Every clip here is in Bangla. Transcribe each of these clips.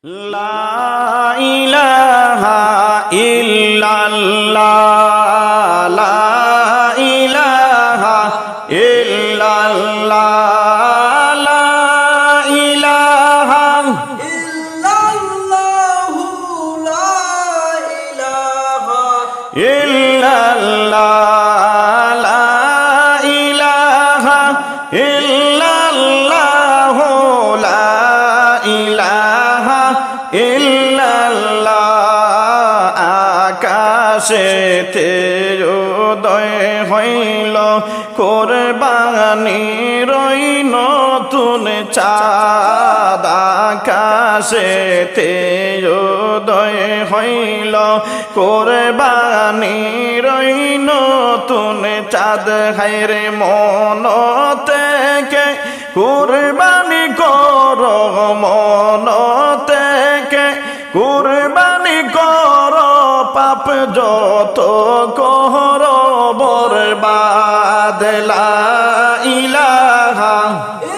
লা ইলাহা ইল্লাল্লাহ লা ইলাহা ইল্লাল্লাহ লা ইলাহা ইল্লাল্লাহু লা ইলাহা ইল্লাল্লাহ লা ইলাহা ইল্লাল্লাহ লা ইলাহা ইল্লাল্লাহ আকাশেতে উদয় হইল কোরবানির ওই নতুন চাঁদ আকাশেতে উদয় হইল কোরবানির ওই নতুন চাঁদ হায়রে মন থেকে কুরবানি করো মন থেকে কুরবানি করো পাপ যত করো বরবাদ লা ইলাহা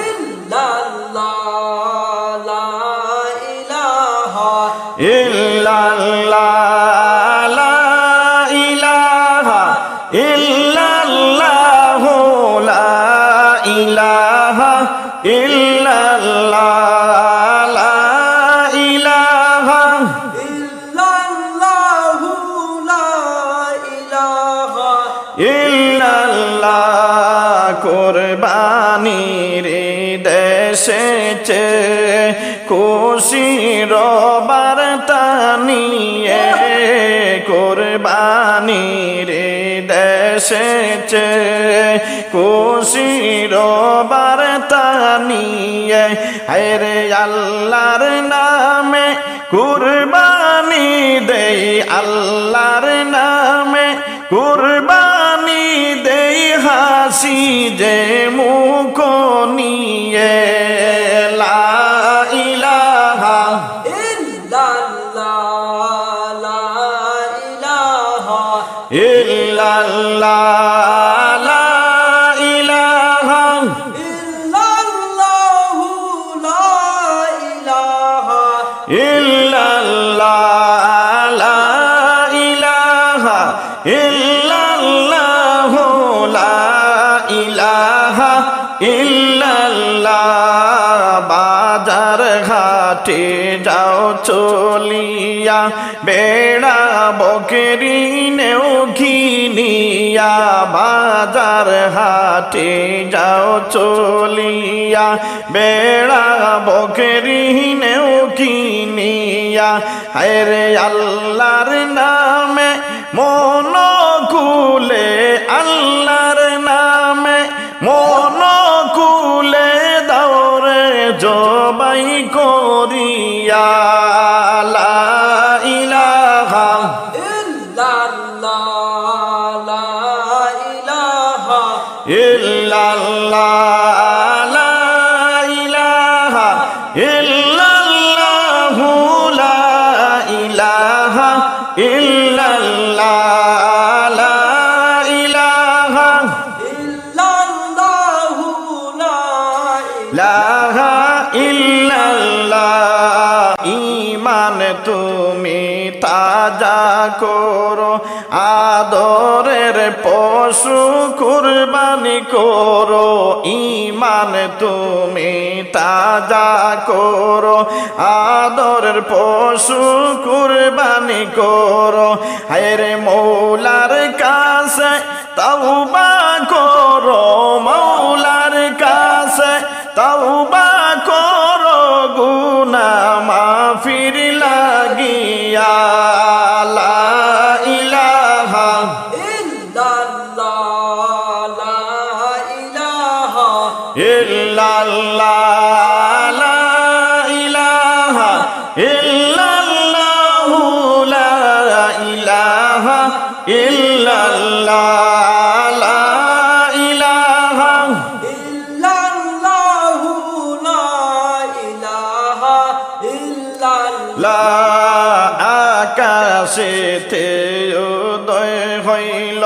ইল্লাল্লাহ লা ইলাহা ইল্লাল্লাহ লা ইলাহা ইল্লাল্লাহ লা ইলাহা ইল্লাল্লাহ লা ইলাহা ইল্লাল্লাহু লা ইলাহা ইল্লাল্লাহ কোরবানির দেশেছে খুশির বার্তা নিয়ে কোরবানির দেশেছে খুশির বার্তা নিয়ে হায়রে আল্লাহর নামে কুরবানি দেই আল্লাহর নামে কুরবানি দেই হাসি যে মুখ নিয়ে লা ইলাহা ইল্লাল্লাহ লা ইলাহা ইল্লাল্লাহ লা ইলাহা ইল্লাল্লাহু লা ইলাহা ইল্লাল্লাহ লা ইলাহা ইল্লাল্লাহ লা ইলাহা ইল্লাল্লাহ বাজার ঘাটে যাও চলিয়া বেড়া বকরি নেও ঘিনিয়া বাজার হাটে যাও চলিয়া বেড়া বকরি নেও ঘিনিয়া হায়রে আল্লাহর নামে মন কুলে আল্লাহর নামে মন কুলে দৌড়ে জবাই করিয়া লা ইলাহা ইল্লাল্লাহ লা ইলাহা ইল্লাল্লাহ লা ইলাহা ইল্লাল্লাহ লা ইলাহা ইল্লাল্লাহ লা ইলাহা ইল্লাল্লাহু লা ইলাহা ইল্লাল্লাহ ঈমান তুমি তাজা করো আদরের পশু কুরবানি করো ঈমান তুমি তাজা করো আদরের পশু কুরবানি করো হায়রে মৌলার কাছে তওবা করো মৌলার কাছে তওবা করো গুনাহ মাফির লাগিয়া লা ইলাহা ইল্লাল্লাহ লা ইলাহা ইল্লাল্লাহ লা ইলাহা ইল্লাল্লাহ লা ইলাহা ইল্লাল্লাহ লা ইলাহা ইল্লাল্লাহু লা ইলাহা ইল্লাল্লাহ আকাশেতে উদয় হইল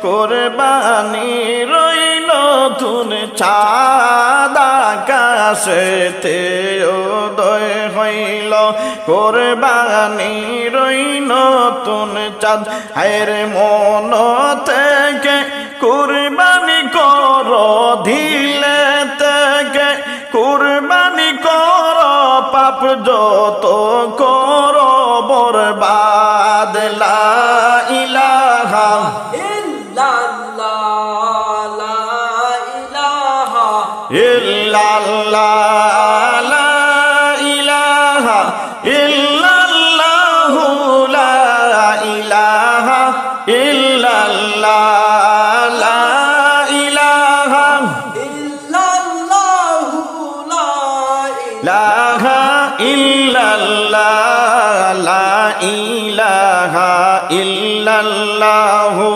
কোরবানির রইল নতুন চাঁদ আকাশেতে উদয় হইল হইল কোরবানির ওই নতুন চাঁদ হায়ের মন থেকে কুরবানি করো ধিলে থেকে কুরবানি করো পাপ যত করো বরবাদ লা ইলাহা ইল্লাল্লাহ লা ইলাহা ইল্লাল্লাহ লা ইলাহা ইল্লাল্লাহু লা ইলাহা ইল্লাল্লাহ লা ইলাহা ইল্লাল্লাহু লা ইলাহা ইল্লাল্লাহ লা ইলাহা ইল্লাল্লাহু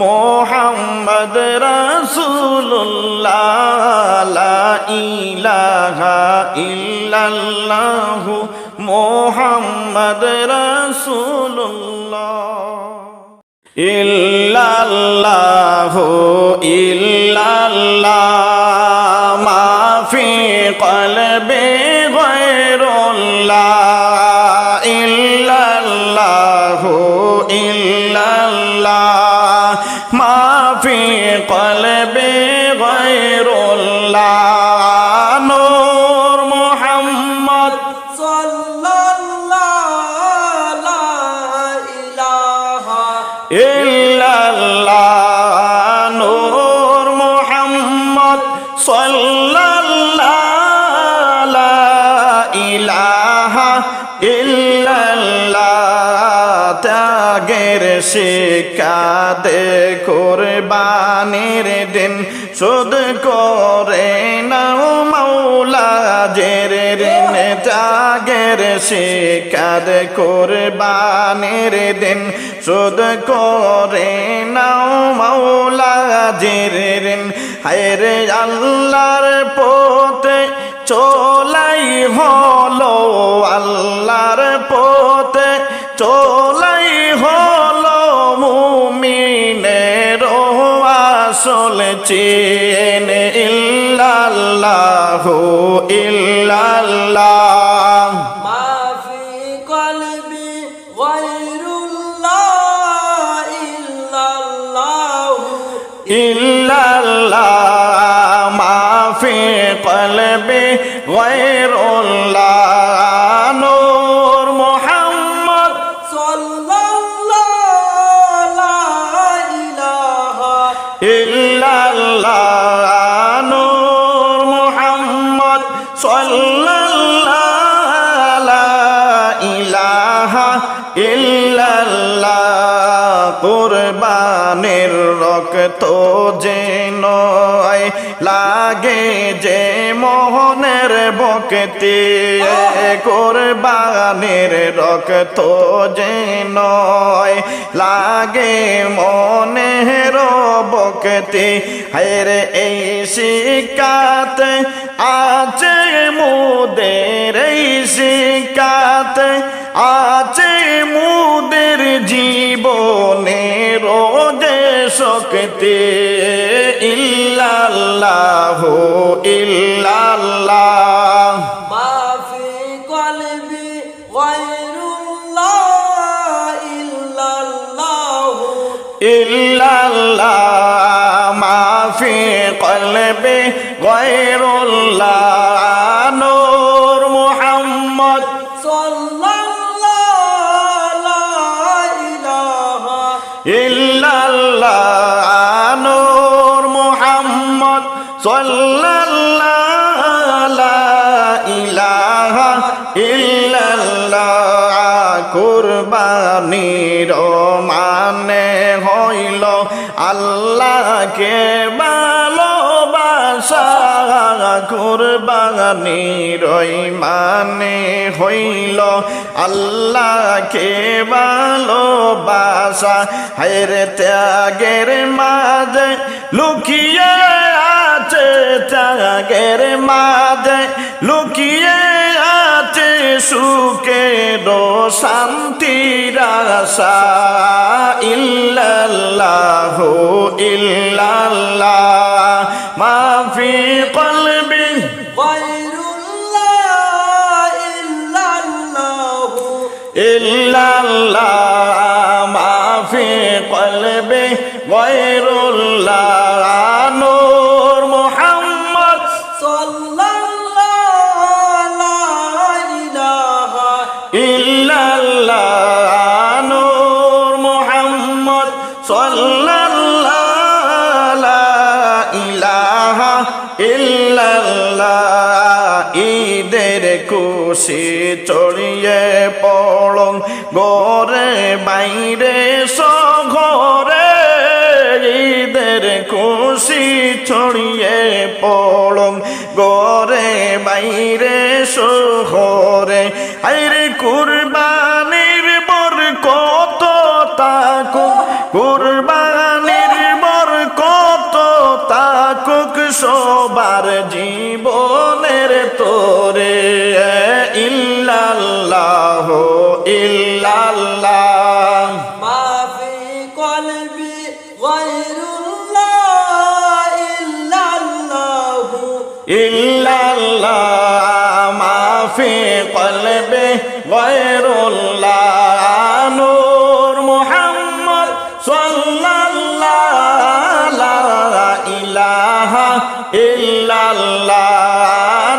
মুহাম্মদ রাসূলুল্লাহ লা ইলাহা ইল্লাল্লাহু মুহাম্মদ রাসূলুল্লাহ ইল্লাল্লাহু ইল্লাল্লাহ মা ফি কলবি গায়রুল্লাহ ইল্লাল্লাহু ইল্লাল্লাহ মা ফি কলবি গায়রুল্লাহ নূর মুহাম্মদ সাল্লাল্লাহু লা ইলাহা ইল্লাল্লাহ নূর মুহাম্মদ সাল্লাল্লাহু লা ইলাহা ইল্লাল্লাহ ত্যাগের শিক্ষা দে কুরবানির দিন শুধ করে নাও মাওলা জের ঋণ ত্যাগের শিক্ষা দে কুরবানির দিন শুধ করে নাও মাওলা জের ঋণ হায়রে আল্লাহর পথে চলাই হলো আল্লাহর পথে চলাই হলো মুমিনের আসল চেন ইল্লাল্লাহু ইল্লাল্লাহ মা ফি কলবি গায়রুল্লাহ ইল্লাল্লাহু ইল্লাল্লাহ মা ফি কলবি গায়রুল্লাহ নূর মুহাম্মদ সাল্লাল্লাহু লা ইলাহা ইল্লাল্লাহ নূর মুহাম্মদ সাল্লাল্লাহু লা ইলাহা ইল্লাল্লাহ কুরবানির রক্ত যেন লাগে যে মোহনের বকতে কুরবানির রক্ত যেন লাগে মনের বকতে হায়রে এই শিকাতে আছে মুদের এই শিকাতে আছে মুদের জীবনের যে শক্তি ইল্লাল্লাহু ইল্লাল্লাহ মা ফি কলবি গায়রুল্লাহ ইল্লাল্লাহু ইল্লাল্লাহ মা ফি কলবি গায়রুল্লাহ নূর মুহাম্মদ সাল্লাল্লাহু লা ইলাহা ইল্লাল্লাহ নূর মুহাম্মদ সাল্লাল্লাহু লা ইলাহা ইল্লাল্লাহ কুরবানির মানে হইল আল্লাহকে ভালোবাসা কুরবানির মানে হইল আল্লাহকে ভালোবাসা হায়রে ত্যাগের মাঝে লুকিয়ে আছে ত্যাগের মাঝে লুকিয়ে আছে সুখের শান্তির আশা ইল্লাল্লাহু ইল্লাল্লাহ মা ফি কলবি গায়রুল্লাহ ইল্লাল্লাহ ইল্লাল্লাহ মাফি কলবি গায়রুল্লাহ নূর মুহাম্মদ সাল্লাল্লাহু লা ইলাহা ইল্লাল্লাহ নূর মুহাম্মদ সাল্লাল্লাহু লা ইলাহা ইল্লাল্লাহ ঈদের খুশি ছড়িয়ে পড়ং ঘরে বাইরে সঘরে ঈদের খুশি ছড়িয়ে পড়ং ঘরে বাইরে শহরে আইরে কুরবানির বরকত তাকুক কুরবানির বরকত তাকুক সবার জীবনের তোরে ইল্লাল্লাহ ইল্লাল্লাহ মাফি কলবি গায়রুল্লাহ ইল্লাল্লাহু ইল্লাল্লাহ মাফি কলবি গায়রুল্লাহ নূর মুহাম্মদ সাল্লাল্লাহু লা ইলাহা ইল্লাল্লাহ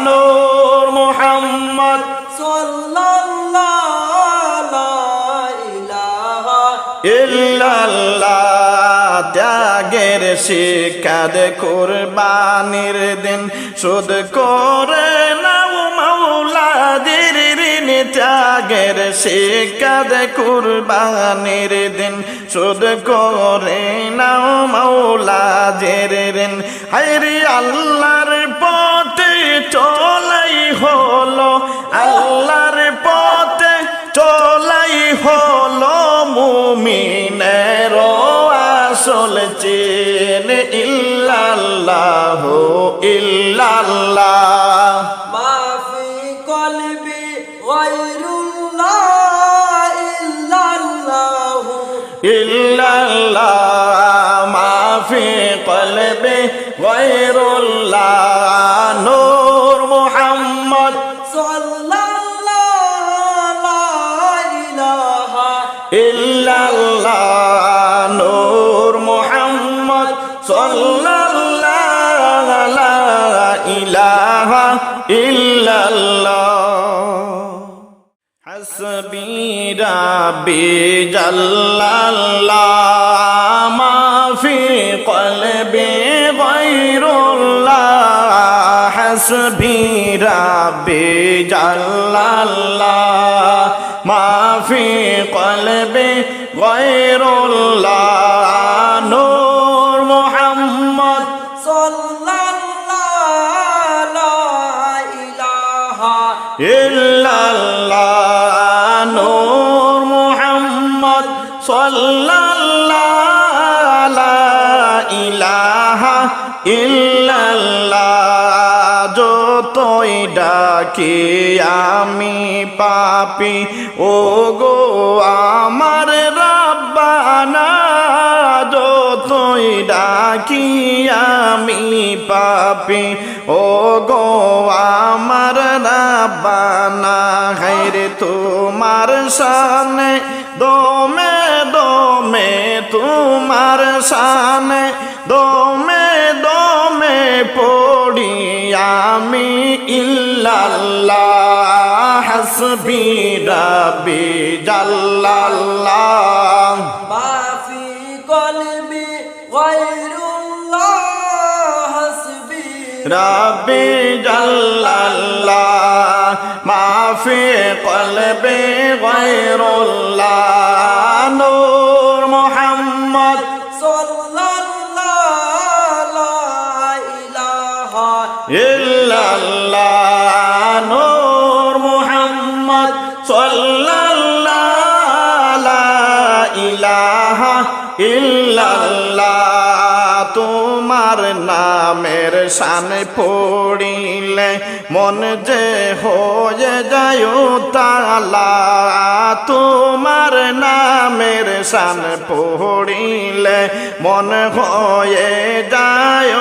নূর মুহাম্মদ সাল্লাল্লাহু লা ইলাহা ইল্লাল্লাহ ত্যাগের শিক্ষা দে কুরবানির দিন শুধ করে নাও মাওলাদের ঋণ ত্যাগের শিক্ষা দে কুরবানির দিন শুধ করে নাও মাওলাদের ঋণ হায়রে আল্লাহর পথে চলাই হলো আল্লাহর পথে চলাই হলো মুমিনের আসল চেন ইল্লাল্লাহ ইল্লাল্লাহ মাফি কলবি গায়রুল্লাহ ইল্লাল্লাহু ইল্লাল্লাহ মাফি কলবি গায়রুল্লাহ নূর মুহাম্মদ সাল্লাল্লাহু লা ইলাহা ইল্লাল্লাহ নূর মুহাম্মদ সাল্লাল্লাহু লা ইলাহা ইল্লাল্লাহ হাসবি রাব্বি জাল্লাল্লাহ মাফি কলবি গায়রুল্লাহ হাসবি রাব্বি জাল্লাল্লাহ মাফি কলবি গায়রুল্লাহ নূর মুহাম্মদ সাল্লাল্লাহু লা ইলাহা ইল্লাল্লাহ নূর মুহাম্মদ সাল্লাল্লাহু লা ইলাহা ইল্লাল্লাহ যতই ডাকি আমি পাপি ও গো আমার রাব্বানা যতই ডাকি আমি পাপি ও গো আমার রাব্বানা হায়রে তোমার শানে দমে দমে তোমার শানে দমে দমে পড়ি আমি ইল্লাল্লাহ হাসবি রাব্বি জাল্লাল্লাহ মাফি কলবি গায়রুল্লাহ হাসবি রাব্বি জাল্লাল্লাহ মাফি কলবি গায়রুল্লাহ নূর মুহাম্মদ সাল্লাল্লাহু লা ইলাহা ইল্লাল্লাহ নূর মুহাম্মদ সাল্লাল্লাহু লা ইলাহা ইল্লাল্লাহ তোমার নামের শান পড়িলে মন যে হয়ে যায় তালা তোমার নামের শান পড়িলে মন হয়ে যায়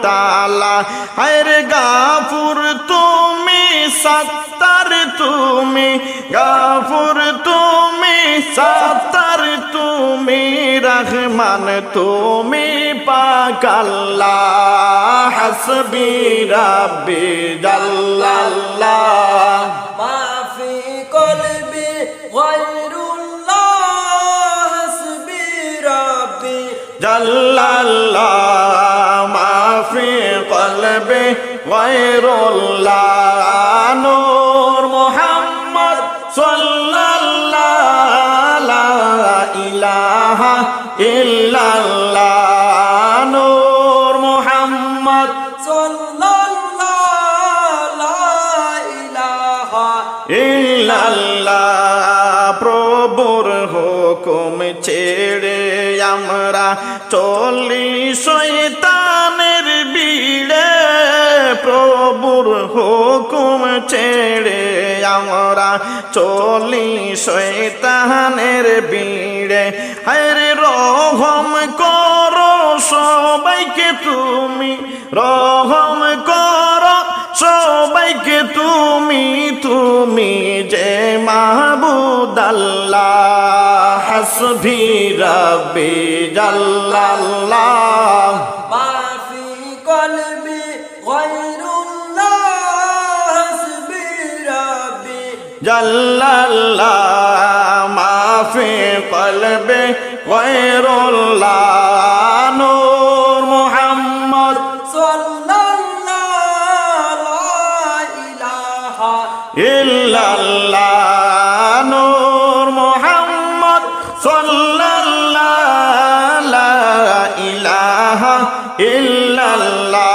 তালা হায়রে গাফুর তুমি সত্তার তুমি গাফুর তুমি সত্তার তুমি রহমান তুমি পাক আল্লাহ হাসবি রাব্বি জাল্লাল্লাহ মা ফি কলবি গায়রুল্লাহ হাসবি রাব্বি জাল্লাল্লাহ মা ফি কলবি গায়রুল্লাহ নূর মুহাম্মদ সাল্লাল্লাহু লা ইলাহা ইল্লাল্লাহ নূর মুহাম্মদ সাল্লাল্লাহু লা ইলাহা ইল্লাল্লাহ প্রভুর হুকুম ছেড়ে আমরা চলি শয়তানের বিড়ে প্রভুর হুকুম ছেড়ে আমরা চলি শয়তানের বিড়ে হায়রে রহম করো সবাইকে তুমি রহম করো সবাইকে তুমি তুমি যে মাহবুদ আল্লাহ হাসবি রাব্বি জাল্লাল্লাহ মা ফি কলবি গায়রুল্লাহ হাসবি রাব্বি জাল্লাল্লাহ মা ফি কলবি গায়রুল্লাহ নূর মুহাম্মদ সাল্লাল্লাহু লা ইলাহা ইল্লাল্লাহ নূর মুহাম্মদ সাল্লাল্লাহু লা ইলাহা ইল্লাল্লাহ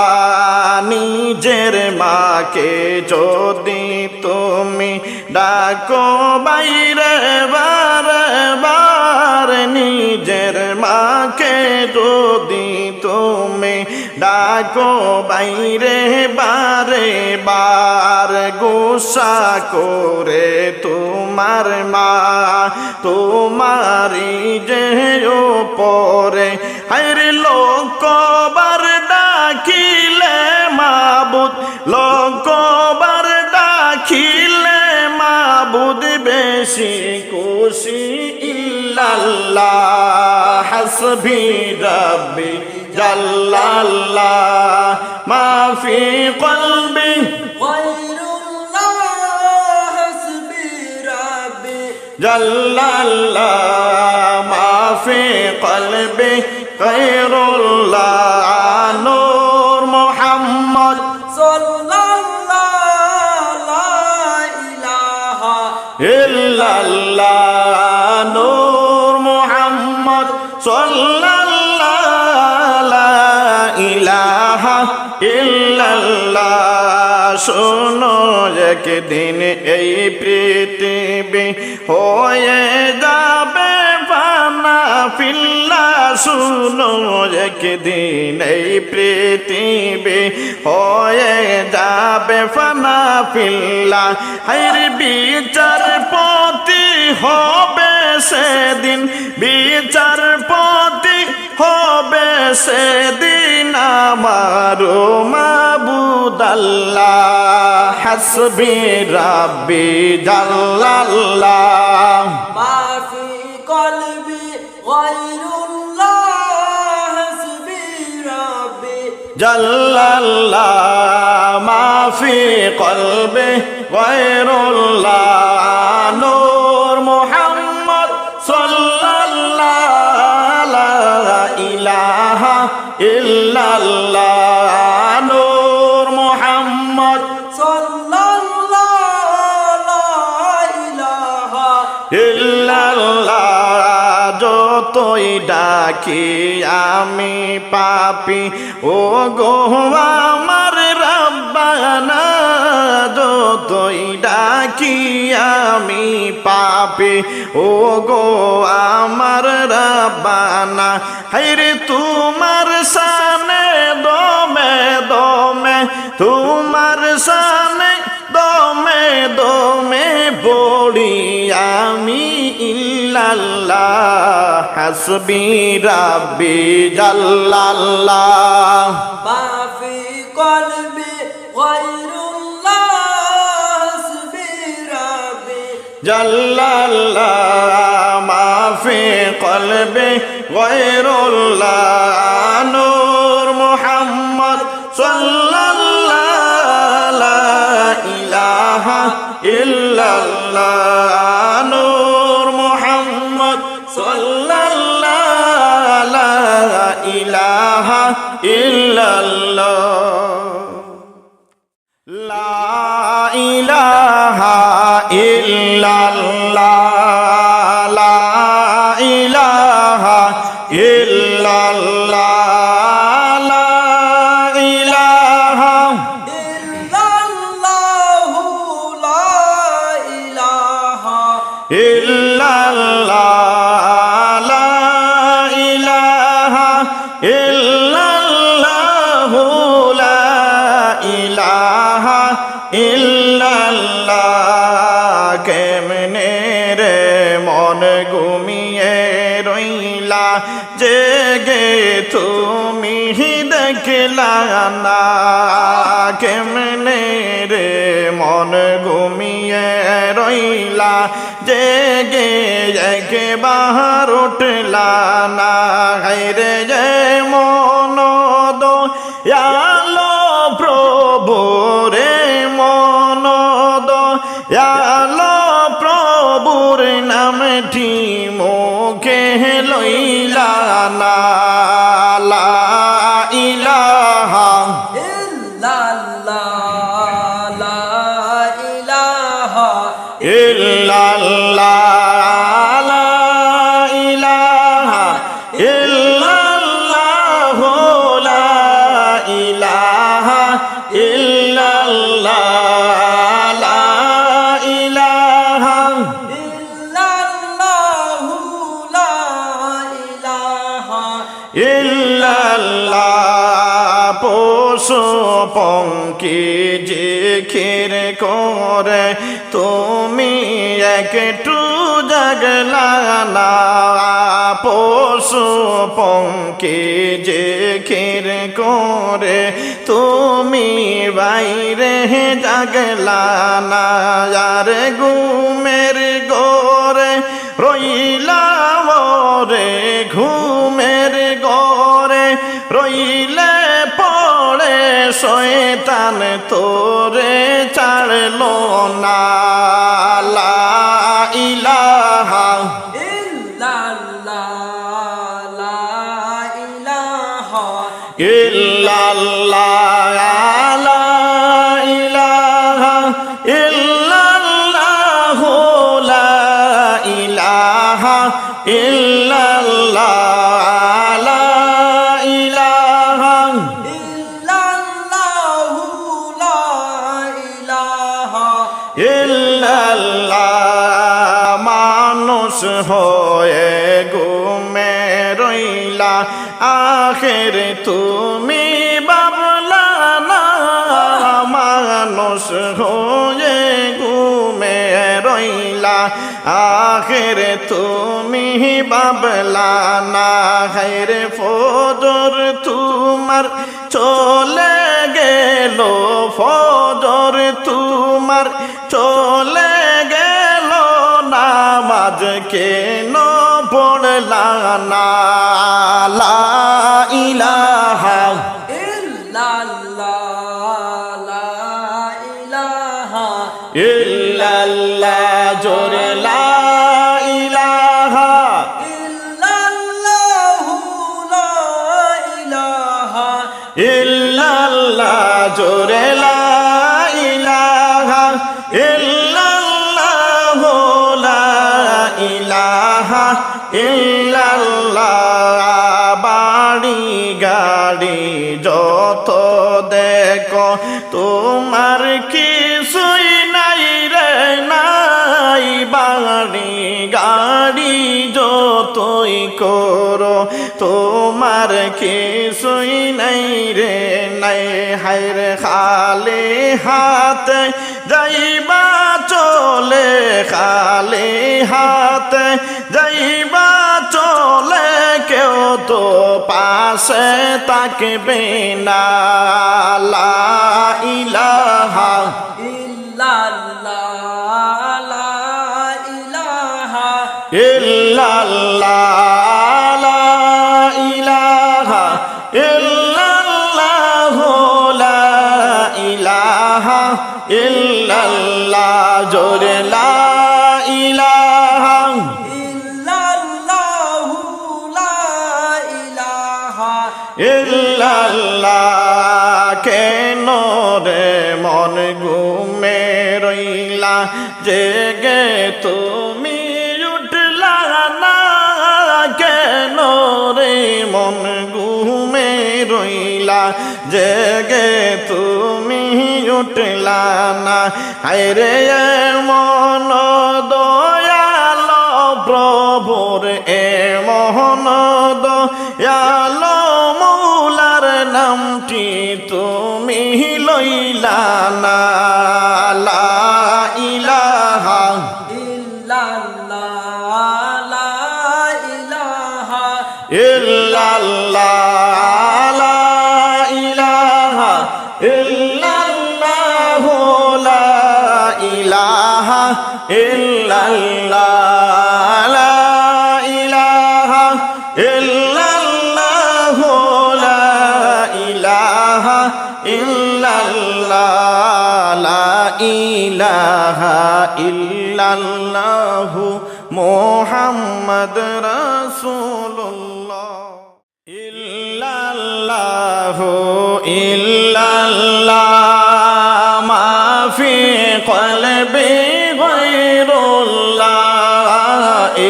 নিজের মাকে যদি তুমি ডাকো বাইরে বারবার নিজের মাকে যদি তুমি ডাকো বাইরে বারে বার গুসা করে তোমার মা তোমারি যে ওপরে হায়রে লোকবার ডাকিলে মাবুদ লোকবার ডাকিলে মাবুদ বেশি খুশি ইল্লাল্লাহ হাসবি রাব্বি জাল্লাল্লাহ মা ফি কলবি গায়রুল্লাহ হাসবি রাব্বি জাল্লাল্লাহ মা ফি কলবি গায়রুল্লাহ নূর মুহাম্মদ সাল্লাল্লাহু লা ইলাহা ইল্লাল্লাহ নূর মুহাম্মদ সাল্লাল্লাহু লা ইলাহা ইল্লাল্লাহ শোনো একদিন এই পৃথিবী হয়ে যাবে ফানা ফিল্লা শুনো একদিন এই পৃথিবী হয়ে যাবে ফানা ফিল্লা হায়রে বিচারপতি হবে সেদিন বিচারপতি হবে সেদিন আমার মাবুদ আল্লাহ হাসবি রাব্বি জাল্লাল্লাহ মা ফি কলবি গায়রুল্লাহ হাসবি রাব্বি জাল্লাল্লাহ মা ফি কলবি গায়রুল্লাহ নূর মুহাম্মদ সাল্লাল্লাহু লা ইলাহা ইল্লাল্লাহ নূর মুহাম্মদ সাল্লাল্লাহু লা ইলাহা ইল্লাল্লাহ যতই ডাকি আমি পাপি ও গো আমার রব্বানা যতই ডাকি আমি পাপি ও গো আমার রব্বানা হায়রে তোমার শানে দমে দমে তোমার শানে দমে দমে পড়ি আমি ইল্লাল্লাহ হাসবি রাব্বি জাল্লাল্লাহ মা ফি কলবি গায়রুল্লাহ হাসবি রাব্বি জাল্লাল্লাহ খয়রুল্লাহ নূর মুহাম্মদ সাল্লাল্লাহু লা ইলাহা ইল্লাল্লাহ নূর মুহাম্মদ সাল্লাল্লাহু লা ইলাহা ইল্লাল্লাহ লা ইলাহা ইল্লাল্লাহ লা ইলাহা ইল্লাল্লাহ লা ইলাহা ইল্লাল্লাহু লা ইলাহা ইল্লাল্লাহ লা ইলাহা ইল্লাল্লাহ লা ইলাহা ইল্লাল্লাহ কেমনে রে মন ঘুমিয়ে রইলা জেগে তুমি দেখলা না কেমনে রে মন ঘুমিয়ে রইলা জেগে একবার উঠলা না হায়রে যে মন দয়ালো প্রভু রে মন দয়ালো প্রভুর নামটি মুখে লইলা না লা ইলাহা ইল্লাল্লাহ লা ইলাহা ইল্লাল্লাহ লা ইলাহা ইল্লাল্লাহ লা ইলাহা ইল্লাল্লাহ লা ইলাহা ইল্লাল্লাহু লা ইলাহা ইল্লাল্লাহ পশু পঙ্কি জিকির করে তুমি একটু জাগলা না পশু পঙ্কি জিকির করে তুমি বাইরে জাগলা না আর ঘুমের গোরে রইলা রে ঘুমের গোরে রইলে পড়ে শয়তান তোরে ছাড়লো না লা ইলাহা ইল্লাল্লাহ লা ইলাহা ইল্লাল্লাহ লা ইলাহা ইল্লাল্লাহ লা ইলাহা ইল্লাল্লাহ লা ইলাহা ইল্লাল্লাহু লা ইলাহা ইল্লাল্লাহ মানুষ হয়ে ঘুমে রইলা আখের তুমি বাবলা না মানুষ হয়ে ঘুমে রইলা আখের তুমি বাবলা না হায়র ফজর তোমার চলে গেল ফজর তোমার চলে গেল নামাজ কেন পড়লা না লা ইলাহা ইল্লাল্লাহ লা ইলাহা ইল্লাল্লাহ জোরে লা ইলাহা ইল্লাল্লাহু লা ইলাহা ইল্লাল্লাহ জোরে লা ইলাহা ইল্লাল্লাহ লা ইলাহা ইল্লাল্লাহ বাড়ি গাড়ি যত দেখো তোমার কিছুই নাই রে নাই বাড়ি গাড়ি যতই করো তোমার কিছুই নাই রে নাই হায়রে খালে হাতে যাইবা চলে খালে হাতে যাইবা চলে কেউ তো পাশে থাকবে না লা ইলাহা ইল্লাল্লাহ লা ইলাহা ইল্লাল্লাহ লা জেগে তুমি উঠলা না কেন রে মন ঘুমে রইলা জেগে তুমি উঠলা না হায়রে মন দয়াল প্রভুর মন দয়াল মৌলার নামটি তুমি লইলা না লা ইলাহা ইল্লাল্লাহ লা ইলাহা ইল্লাল্লাহ লা ইলাহা ইল্লাল্লাহ লা ইলাহা ইল্লাল্লাহ লা ইলাহা ইল্লাল্লাহ লা ইলাহা ইল্লাল্লাহ লা ইলাহা ইল্লাল্লাহ মুহাম্মদ রাসূলুল্লাহ ইল্লাল্লাহু ইল্লাল্লাহ মা ফি কলবি গায়রুল্লাহ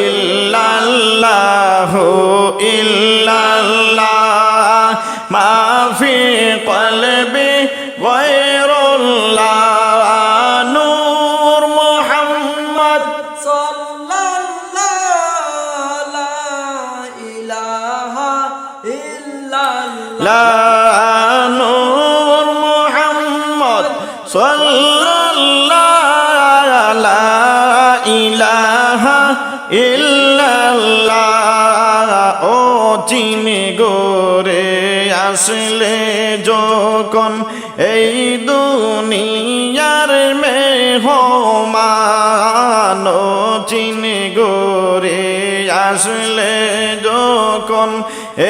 ইল্লাল্লাহু ইল্লাল্লাহ মা ফি কলবি গায়রুল্লাহ নূর মুহাম্মদ সাল্লাল্লাহু লা ইলাহা ইল্লাল্লাহ লা নূর মুহাম্মদ সাল্লাল্লাহু লা ইলাহা ইল্লাল্লাহ ও চিনি গোরে আসলে যখন এই দুনিয়ার মেহমান ও চিনি গোরে আসলে যখন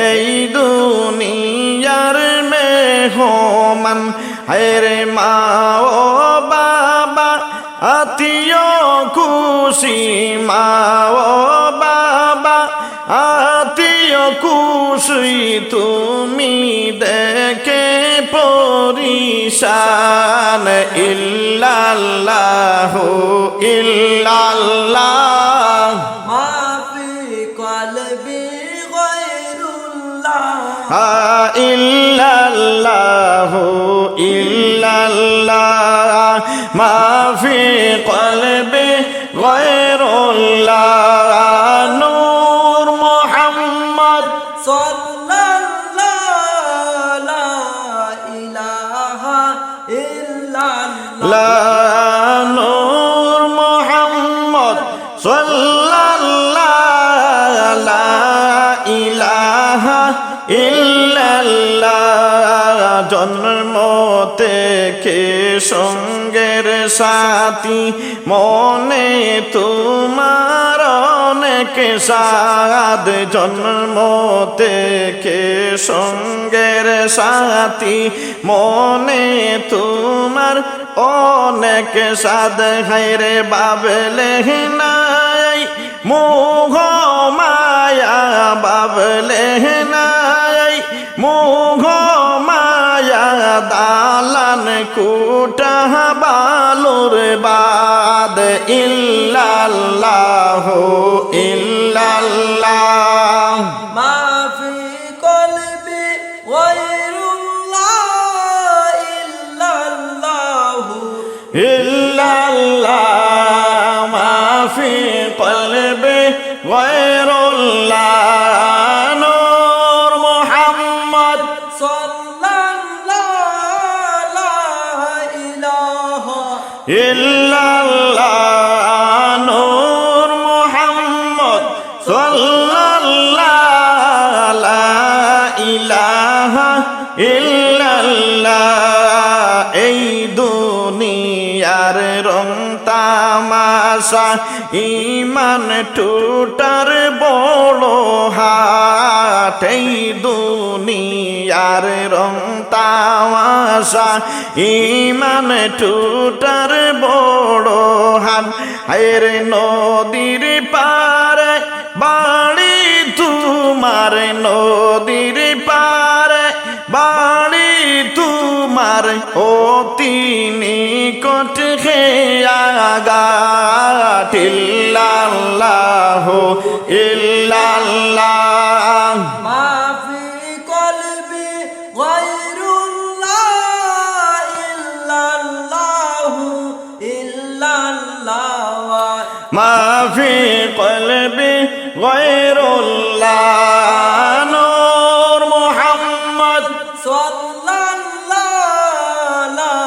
এই দুনিয়ার মেহমান হায়রে মা ও বাবা আত্মীয় খুশি মা ও বাবা আত্মীয় খুশি তুমি দেখে পরিশান ইল্লাল্লাহু ইল্লাল্লাহ মা ফি কলবি গায়রুল্লাহ ইল্লাল্লাহু ইল্লাল্লাহ মা ফি কলবি গায়রুল্লাহ নূর মুহাম্মদ সাল্লাল্লাহু লা ইলাহা ইল্লাল্লাহ লা নূর মুহাম্মদ সাল্লাল্লাহু লা ইলাহা ইল্লাল্লাহ জন্ম থেকে সঙ্গের সাথী মনে তোমার অনেক সাদ জন্ম থেকে সঙ্গের সাথী মনে তোমার অনেক সাদ হায়রে বাবলে নাই মোহ মায়া বাবলে নাই মোহ মায়া দালান কুটা বালুর বাদ ইল্লাল্লাহু ইল্লাল্লাহ মা ফি কলবি গায়রুল্লাহ ইল্লাল্লাহু ইল্লাল্লাহ মা ফি কলবি গায়রুল্লাহ নূর মুহাম্মদ সাল্লাল্লাহু লা ইলাহা ইল্লাল্লাহ নূর মুহাম্মদ সাল্লাল্লাহু লা ইলাহা ইল্লাল্লাহ এই দুনিয়ার রং তামাশা ইমান টুটার বড় হাট এই দুনিয়ার রং তামাশা ইমান টুটার বড় হাট হায়রে নদীর পারে বাড়ি তোমার নদীর পারে বাড়ি তোমার অতি নিকট হে আগাট ইল্লাল্লাহু ইল্লাল্লাহ ما في قلبي غير الله إلا الله إلا الله ما في قلبي غير الله نور محمد صلى الله لا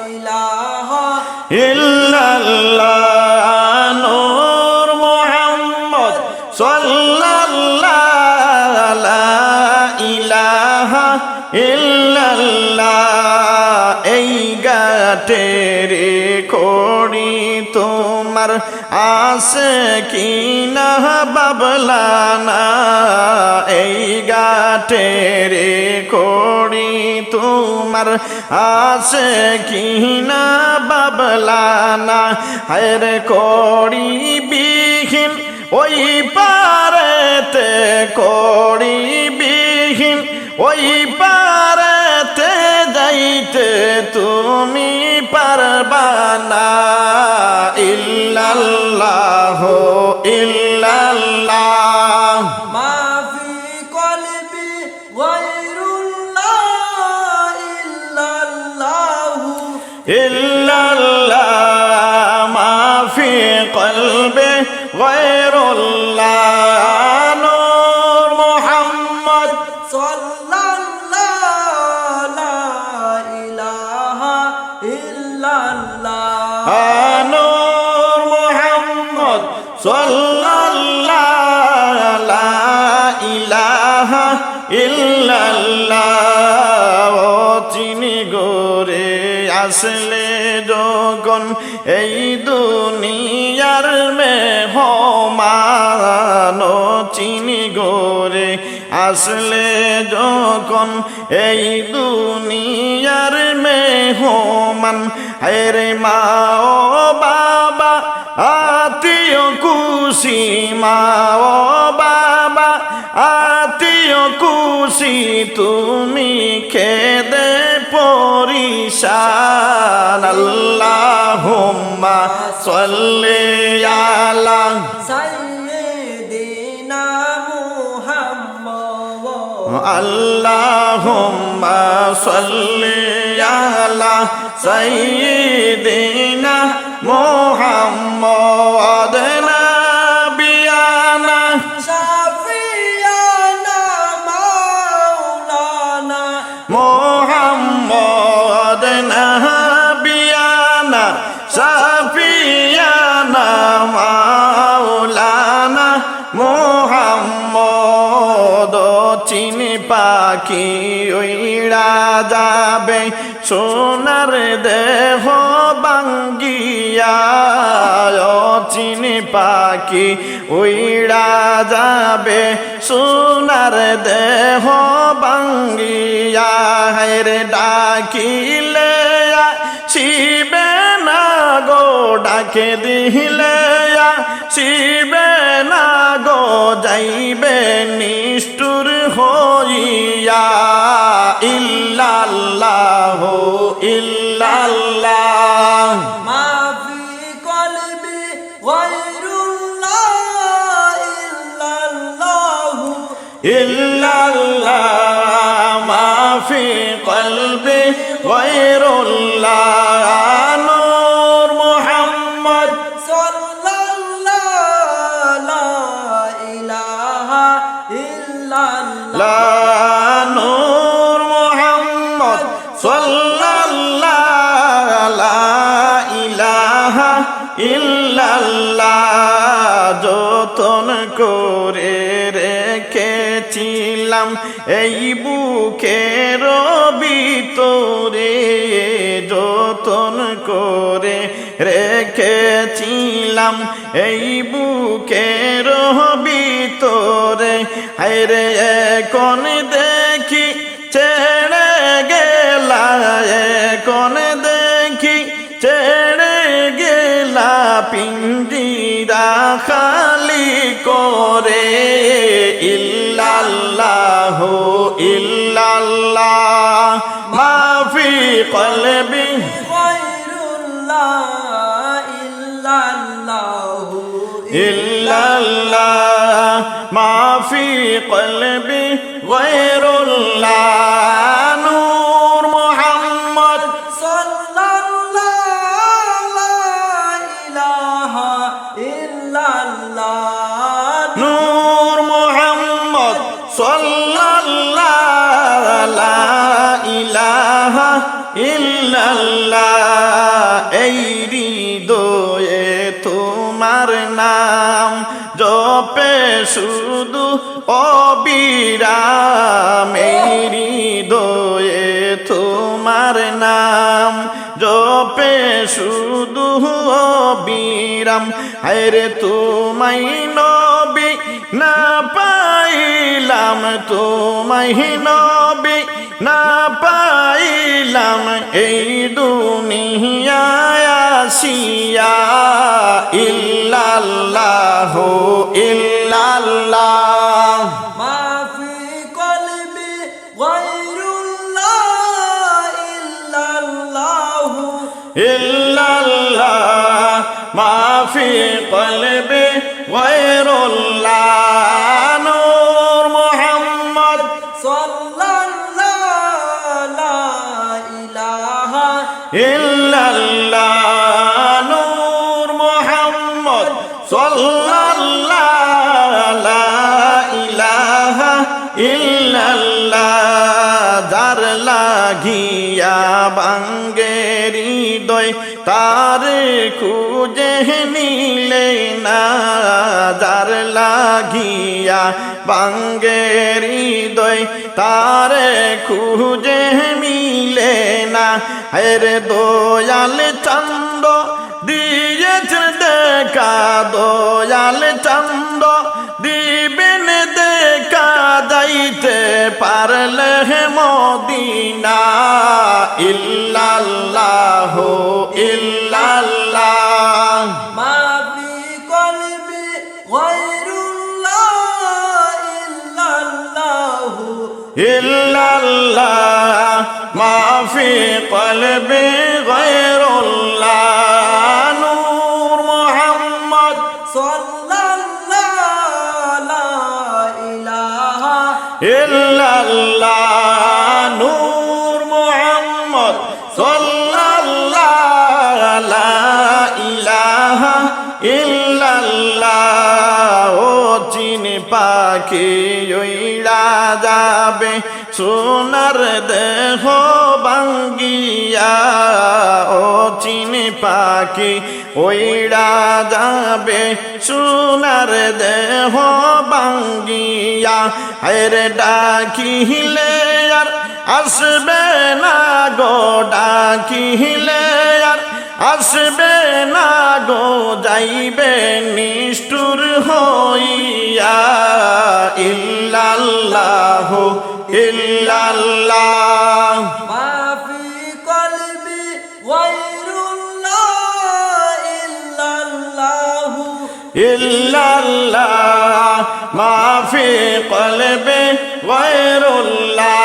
إله إلا الله نور محمد صلى الله لا إله إلا الله এই গাটেরি করি তোমার আছে কি না বাবলানা এই গাটেরি করি তোমার আছে কি না বাবলানা হায়র করি বিহীন ওই পারেতে করি বিহীন ওই পারেতে যাইতে তুমি পারবা না ইল্লাল্লাহু ইল্লাল্লাহ ما في قلبي غير الله إلا الله ইল্লাল্লাহ মা ফি কলবি গায়রুল্লাহ নূর মুহাম্মদ صلى الله لا إله إلا الله নূর মুহাম্মদ সাল্লাল্লাহু লা ইলাহা ইল্লাল্লাহ ও চিনি গোরে আসলে যখন এই দুনিয়ার মেহমান ও চিনি গোরে আসলে যখন এই দুনিয়ার মেহমান হেরে মা ও বাবা আত্মীয় খুশি মা ও বাবা আত্মীয় খুশি তুমি খেদে পরিশান আল্লাহুম্মা সাল্লি আলা سيدنا محمد আল্লাহুম্মা সাল্লি আলা সাইয়্যিদিনা মুহাম্মদ নাবিয়ানা شفيعنا مولانا মুহাম্মদ নাবিয়ানা সাফিয়ানা মাওলানা মুহাম্মদ চিনি পাখি উইড়া যাবে সোনার দেহ বাঙ্গিয়া চিনি পাখি উইড়া যাবে সোনার দেহ বাঙ্গিয়া হেরে ডাকিলে শিবে না গো ডাকে দিলে শিবে না গো যাইবে নিষ্ঠুর হইয়া ইল্লাল্লাহু ইল্লাল্লাহ ما في قلبي غير الله إلا الله ইল্লাল্লাহ মা ফি কলবি গায়রুল্লাহ নূর মুহাম্মদ صلى الله لا إله إلا الله লা নূর মুহাম্মদ সাল্লাল্লাহু লা ইলাহা ইল্লাল্লাহ যতন করে রেখেছিলাম এই বুকের ভিতরে যতন করে রেখেছিলাম এই বুকের ভিতরে হায়রে এখন দেখি ছেড়ে গেলা এখন দেখি ছেড়ে গেলা পিঞ্জিরা খালি করে ইল্লাল্লাহু ইল্লাল্লাহ কলবি গায়রুল্লাহ ইল্লাল্লাহু ইল্লাল্লাহ মাফি কলবি গায়রুল্লাহ নূর মুহাম্মদ সাল্লাল্লাহু লা ইলাহা ইল্লাল্লাহ নূর মুহাম্মদ সাল্লাল্লাহু লা ইলাহা ইল্লাল্লাহ এই হৃদয়ে তোমার নাম জপে শুধু অবিরাম এই হৃদয়ে তোমার নাম জপে শুধু অবিরাম হায়রে তোমায় নবী না পাইলাম তোমায় নবী না পাইলাম এই দুনিয়ায় আসিয়া ইল্লাল্লাহু ইল্লাল্লাহ মা ফি কলবি গায়রুল্লাহ ইল্লাল্লাহু ইল্লাল্লাহ মাফি কলবি গায়রুল্লাহ নূর মুহাম্মদ সাল্লাল্লাহু লা ইলাহা ইল্লাল্লাহ নূর মুহাম্মদ সাল্লাল্লাহু লা ইলাহা ইল্লাল্লাহ যার লাগিয়া ভাঙ্গে হৃদয় তার খুঁজে নিলে না যার লাগিয়া ভাঙ্গে হৃদয় তার খুঁজে মিলে না হেরে দয়াল চন্দ্র দিয়েছে দেখা দয়াল চন্দ্র দিবেন দেখা যাইতে পারলে মদিনা ইল্লাল্লাহু ইল্লাল্লাহ মা ফি কলবি গায়রুল্লাহ ইল্লাল্লাহু ইল্লাল্লাহ মাফি কলবি গায়রুল্লাহ নূর মুহাম্মদ সাল্লাল্লাহু লা ইলাহা ইল্লাল্লাহ নূর মুহাম্মদ সাল্লাল্লাহু লা ইলাহা ইল্লাল্লাহ ও চিন পাখি উইড়া যাবে সোনার দেহ ভাঙ্গিয়া ও চিন পাখি উইড়া যাবে সোনার দেহ ভাঙ্গিয়া হেরে ডাকিলে আর আসবে না গো ডাকিলে আর আসবে না গো যাইবে নিষ্ঠুর হইয়া ইল্লাল্লাহু ইল্লাল্লাহ মা ফি কলবি গায়রুল্লাহ ইল্লাল্লাহু ইল্লাল্লাহ মাফি কলবি গায়রুল্লাহ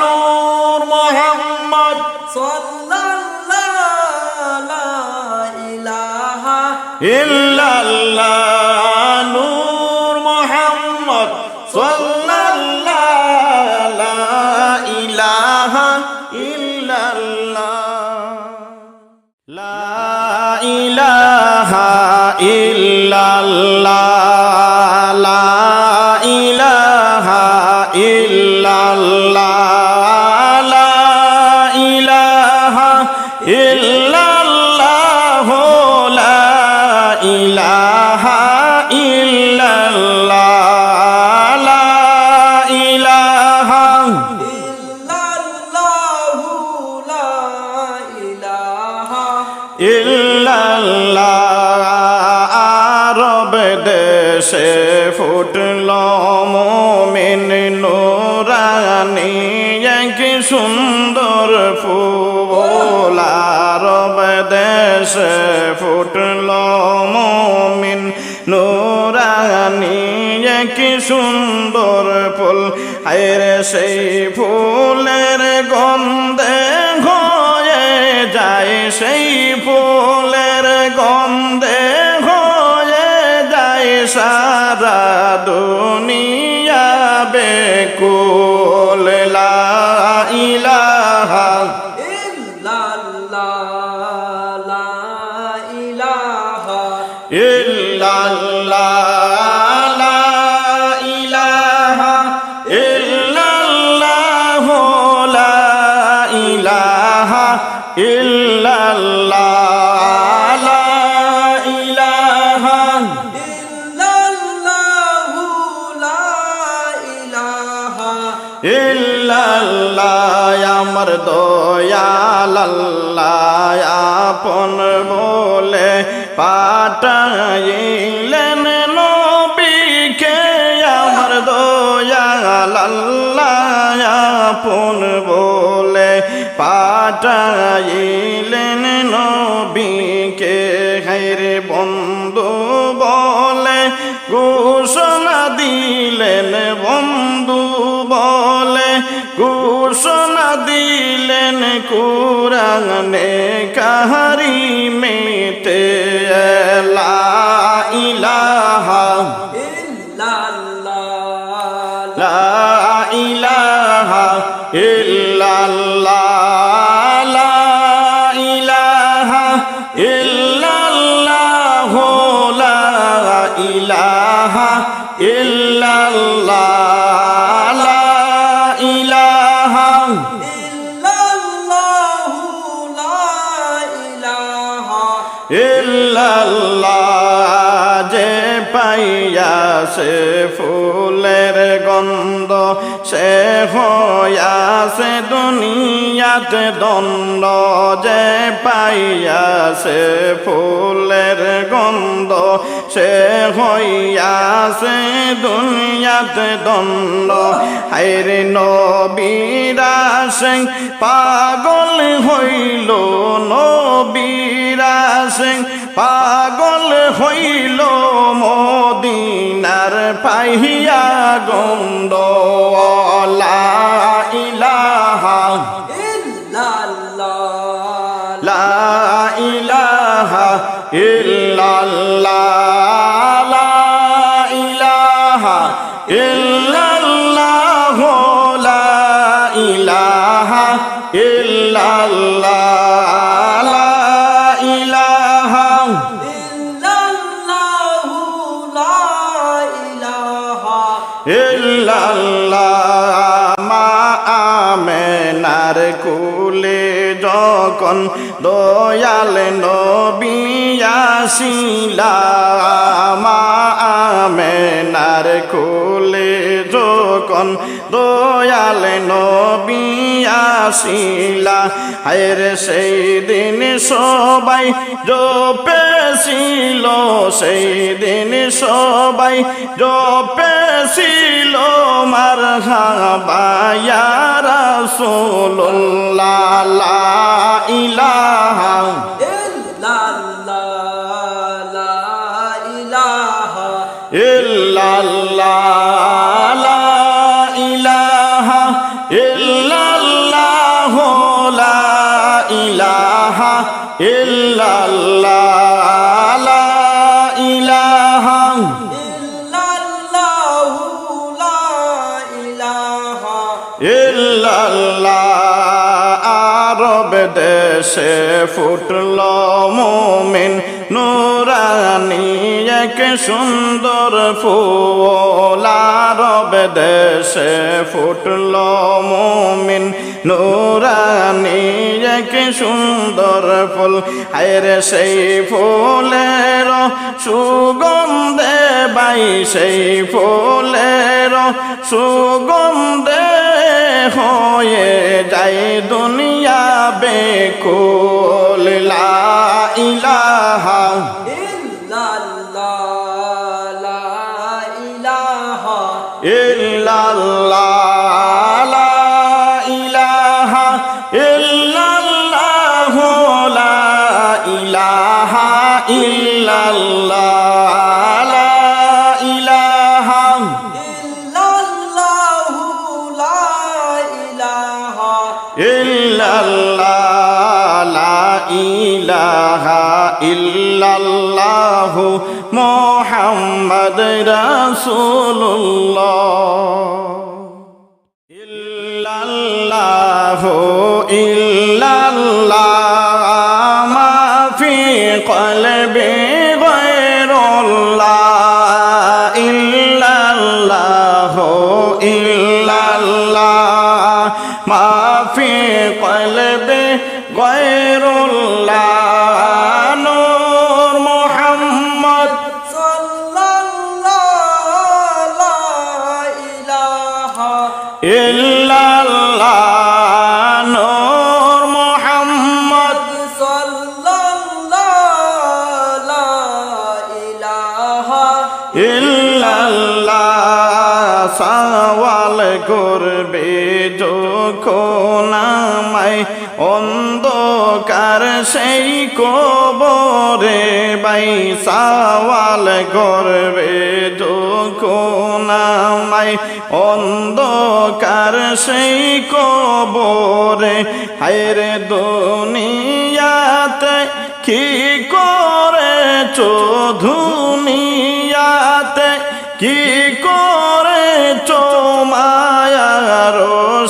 নূর মুহাম্মদ সাল্লাল্লাহু লা ইলাহা ইল্লাল্লাহ নূর মুহাম্মদ সাল্লাল্লাহু লা ইলাহা ইল্লাল্লাহ লা ইলাহা ইল্লাল্লাহ লা ইলাহা ইল্লাল্লাহ লা ইলাহা ইল্লাল্লাহ লা ইলাহা ইল্লাল্লাহ লা ইলাহা ইল্লাল্লাহু লা ইলাহা ইল্লাল্লাহ আরব দেশে ফুটল মুমিন নুরানি এক সুন্দর ফুল আরব দেশে ফুটল মুমিন নুরানি এক সুন্দর ফুল হায়রে সেই ফুলের গন্ধে সেই ফুলের গন্ধে হয়ে যায় সারা দুনিয়া বেকুল লা ইলাহা ইল্লাল্লাহ লা ইলাহা ইল্লাল্লাহ লা ইলাহা ইল্লাল্লাহ লা ইলাহা ইল্লাল্লাহ লা ইলাহা ইল্লাল্লাহু লা ইলাহা ইল্লাল্লাহ আমার দয়াল আল্লাহ আপন বলে পাঠাইলেন নবীকে আমার দয়াল আল্লাহ আপন বলে পাঠাইলেন নবীকে হায়রে বন্ধু বলে ঘোষণা দিলেন বন্ধু বলে ঘোষণা দিলেন কুরআনে কারিমেতে লা ইলাহা ইল্লাল্লাহ লা ইলাহা ইল্লাল্লাহ লা ইলাহা ইল্লাল্লাহ লা ইলাহা ইল্লাল্লাহ লা ইলাহা ইল্লাল্লাহু লা ইলাহা ইল্লাল্লাহ যে পাইয়াছে ফুলের গন্ধ সে হইয়াছে দুনিয়াতে দণ্ড যে পাইয়াছে ফুলের গন্ধ সে হইয়াছে দুনিয়াতে দণ্ড হায়রে নবীরা সিং পাগল হইল নবীরা সিং পাগল হইল মদিনার পাইয়া গন্ধ লা ইলাহা ইল্লাল্লাহ লা ইলাহা ইল্লাল্লাহ লা ইলাহা ইল্লাল্লাহ লা ইলাহা ইল্লাল্লাহ লা ইলাহা ইল্লাল্লাহু লা ইলাহা ইল্লাল্লাহ মা আমেনার কুলে যখন দয়াল নবী আসিলা মা আমেনার কুলে যখন দয়াল নবী আসিলা হায়রে সেই দিন সবাই জপেছিল সেই দিন সবাই জপেছিল মারহাবা ইয়া রাসূলুল্লাহ লা ইলাহা ইল্লাল্লাহ লা ইলাহা ইল্লাল্লাহ লা ইলাহা ইল্লাল্লাহ লা ইলাহা ইল্লাল্লাহ লা ইলাহা ইল্লাল্লাহু লা ইলাহা ইল্লাল্লাহ আরব দেশে ফুটল মুমিন নুরানি এক সুন্দর ফুল আরব দেশে ফুটল মুমিন নুরানি এক সুন্দর ফুল হায়রে সেই ফুলের সুগন্ধে বাই সেই ফুলের সুগন্ধে হয়ে যায় দুনিয়া বেকুল লা ইলাহা ইল্লাল্লাহ লা ইলাহা ইল্লাল্লাহ লা ইলাহা ইল্লাল্লাহ লা ইলাহা ইল্লাল্লাহ লা ইলাহা ইল্লাল্লাহু লা ইলাহা ইল্লাল্লাহ লা ইল্লাল্লাহু মুহাম্মদ রাসূলুল্লাহ ইল্লাল্লাহু ইল্লাল্লাহ মা ফি কলবি গায়রুল্লাহ ইল্লাল্লাহু ইল্লাল্লাহ মা ফি কলবি গায়রুল্লাহ নূর মুহাম্মদ সাল্লাল্লাহু লা ইলাহা ইল্লাল্লাহ নূর মুহাম্মদ সাল্লাল্লাহু লা ইলাহা ইল্লাল্লাহ সওয়াল করবে যখন আমায় অন্ধকার সেই কবরে ভাই সওয়াল করবে যখন আমায় অন্ধকার সেই কবরে হায়রে দুনিয়াতে কি করেছো দুনিয়াতে কি করেছো মায়ার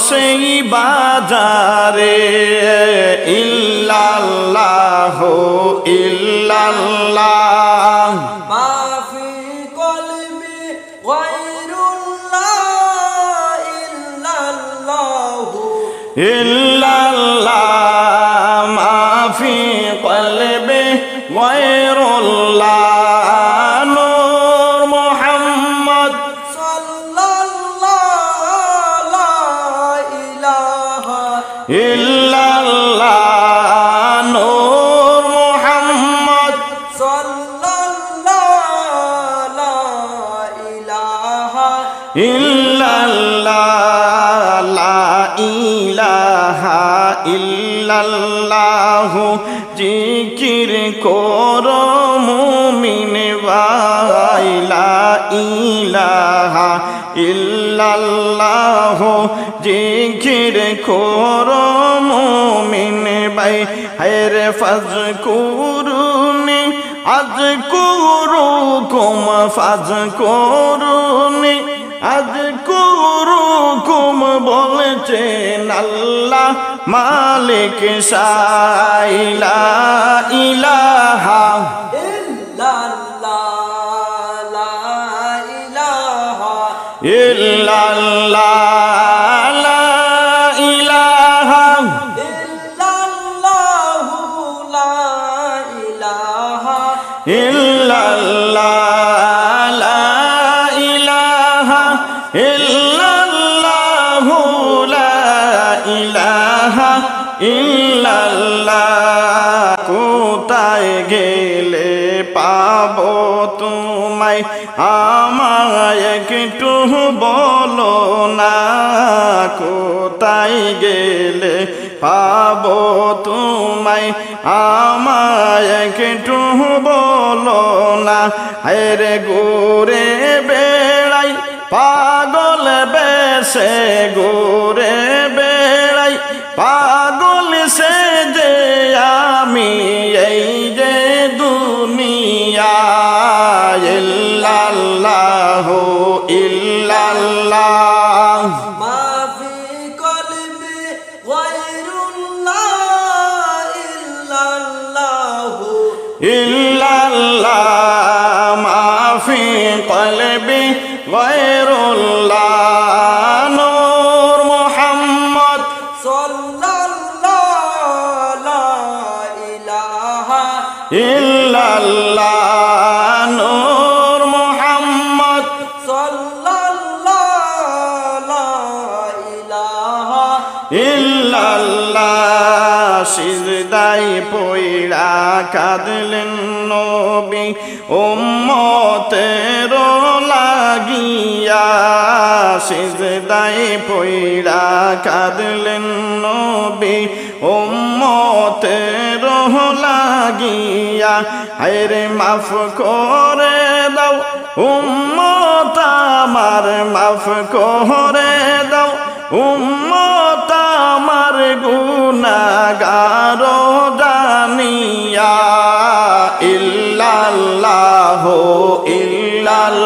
সেই বাজারে ইল্লাল্লাহু ইল্লাল্লাহ মা ফি কলবি গায়রুল্লাহ ইল্লাল্লাহু ইল্লাল্লাহ মা ফি কলবি গায়রুল্লাহ নূর মুহাম্মদ সাল্লাল্লাহু লা ইলাহা ইল্লাল্লাহ নূর মুহাম্মদ সাল্লাল্লাহু লা ইলাহা ইল্লাল্লাহ লা ইলাহা ইল্লাল্লাহ জিকির করো মুমিন ভাই লা ইলাহা ইল্লাল্লাহ জিকির করো মুমিন ভাই হায়রে ফাজকুরুনি আযকুরুকুম ফাজকুরুনি আযকুরুকুম বলছেন আল্লাহ মালিক সাইলা ইলাহা ইল্লাল্লাহ লা ইলাহা ইল্লাল্লাহ লা ইলাহা ইল্লাল্লাহু লা ইলাহা ইল্লাল্লাহ লা ইলাহা ইল্লাল্লাহু লা ইলাহা ইল্লাল্লাহ কোথায় গেলে পাবো তোমায় আমায় একটু বলো না কোথায় গেলে পাবো তোমায় আমায় একটু বলো না হায়রে ঘুরে বেড়াই পাগল বেশে ঘুরে বেড়াই পাগল সে যে আমি এই যে দুনিয়া ইল্লাল্লাহু ইল্লাল্লাহ মা ফি কলবি গায়রুল্লাহ ইল্লাল্লাহু ইল্লাল্লাহ মা ফি কলবি গায়রুল্লাহ নূর মুহাম্মদ সাল্লাল্লাহু লা ইলাহা ইল্লাল্লাহ নূর মুহাম্মদ সাল্লাল্লাহু লা ইলাহা ইল্লাল্লাহ সিজদায় পইড়া কাঁদলেন নবী উম্মতের লাগিয়া সিজদায় পইড়া কাঁদলেন নবী উম্মতের লাগিয়া হায়রে মাফ করে দাও উম্মত আমার মাফ করে দাও উম্মত আমার গুনাহগার জানিয়া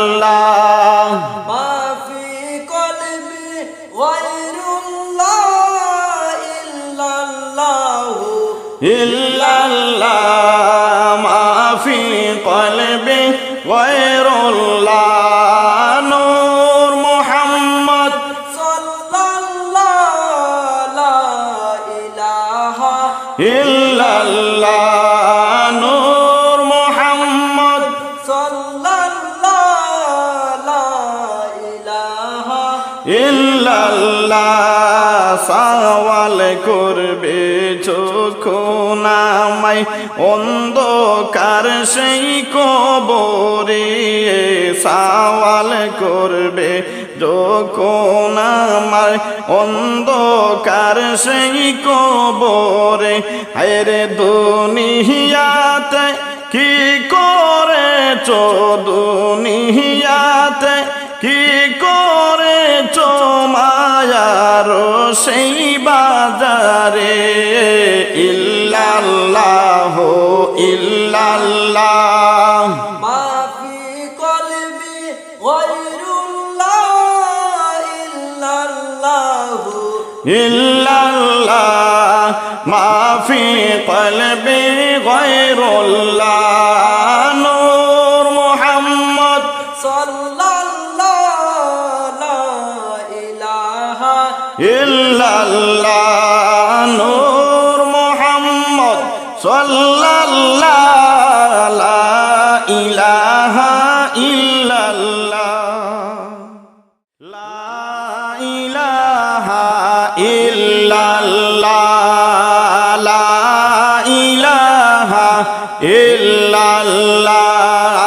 ইল্লাল্লাহ ما في قلبي غير الله إلا الله ইল্লাল্লাহ মা ফি কলবি গায়রুল্লাহ নূর মুহাম্মদ صلى الله لا إله ইল্লাল্লাহ নূর মুহাম্মদ صلى الله لا إله ইল্লাল্লাহ সওয়াল করবে চোখো নামাই অন্ধকার সেই কবরে সওয়াল করবে চোখো নামাই অন্ধকার সেই কবরে হায়রে দুনিয়াতে কি করেছো দুনিয়াতে কি করেছো মায়ার সেই বাজারে ইল্লাল্লাহ ইল্লাল্লাহ ما في قلبي غير الله إلا الله ইল্লাল্লাহ মা ফি কলবি গায়রুল্লাহ নূর মুহাম্মদ صلى الله لا إله ইল্লাল্লাহ নূর মুহাম্মদ সাল্লাল্লাহু লা ইলাহা ইল্লাল্লাহ লা ইলাহা ইল্লাল্লাহ লা ইলাহা ইল্লাল্লাহ